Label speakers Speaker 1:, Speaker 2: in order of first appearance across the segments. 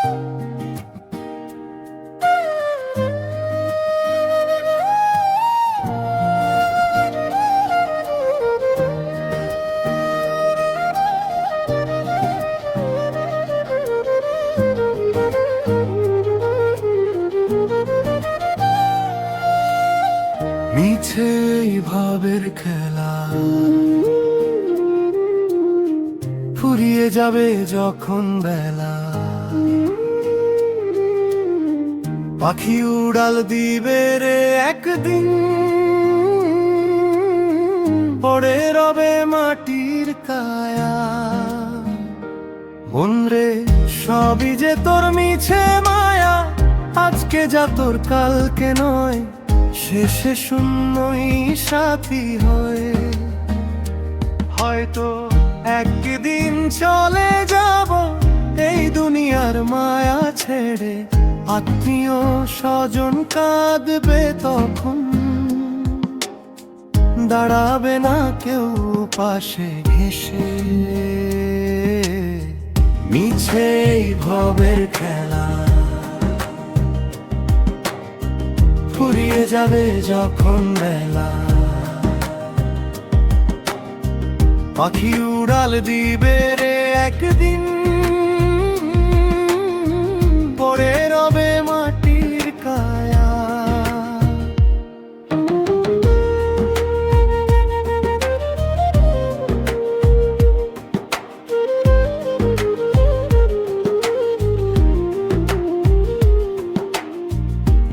Speaker 1: মিছে ভাবের খেলা ফুরিয়ে যাবে যখন বেলা, পাখি উড়াল দিবে রে একদিন, পড়ে রবে মাটির কায়া। মন রে সবই যে তোর মিছে মায়া, আজকে যা তোর কালকে নয়, শেষে শূন্যই সাথী হয়ে। হয়তো একদিন চলে যাব এই দুনিয়ার মায়া ছেড়ে, আত্মীয় স্বজন কাঁদবে তখন, দাঁড়াবে না কেউ পাশে ঘেঁষে। মিছে ভবের খেলা ফুরিয়ে যাবে যখন বেলা, পাখি উড়াল দিবে রে একদিন, পড়ে রবে মাটির কায়া।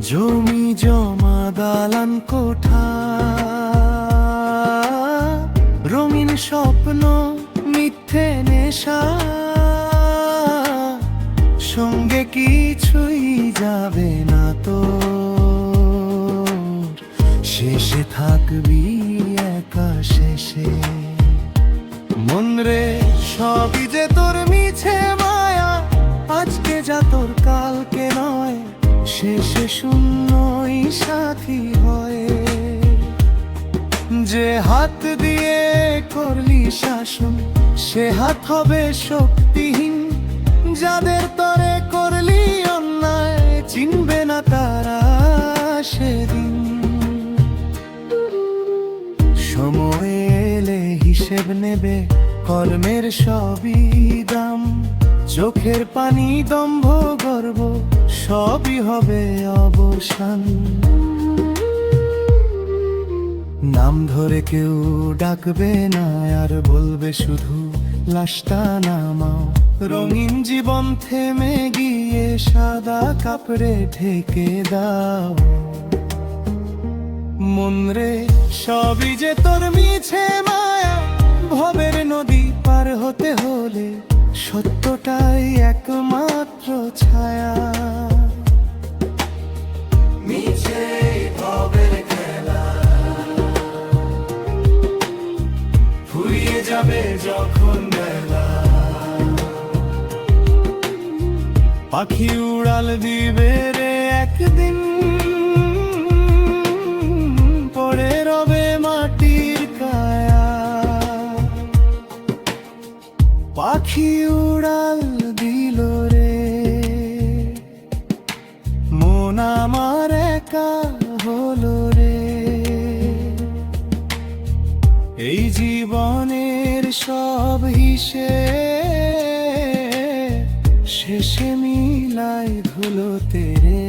Speaker 1: জমি জমা দালান কোঠা, রঙিন স্বপ্ন মিথ্যে নেশা, সঙ্গে কিছুই যাবে না তো, শেষে থাকবি একা শেষে। মন রে সবই যে তোর মিছে মায়া, আজকে যা তোর কালকে নয়, শেষে শূন্যই সাথী হয়ে। যে হাত দিয়ে করলি শাসন, সে হাত হবে শক্তিহীন, যাদের তরে করলি অন্যায়, চিনবে না তারা সেদিন। সময় এলে হিসেব নেবে কর্মের সবই দাম, চোখের পানি দম্ভ গর্ব সবই হবে অবসান। নাম ধরে কেউ ডাকবে না আর বলবে শুধু লাশটা নামাও, রঙিন জীবন থেমে গিয়ে সাদা কাপড়ে ঢেকে দাও। মন রে সবই যে তোর মিছে মায়া, ভবের নদী পার হতে হলে সত্যটাই একমাত্র ছায়া। মিছে ভবের খেলা ফুরিয়ে যাবে যখন বেলা, পাখি উড়াল দিবে রে একদিন, পড়ে রবে মাটির কায়া। পাখি উড়াল দিল রে, মন আমার একা হলো রে। এই জীবনের সব হিসেব শেষে মিলাই ধুলোতে রে।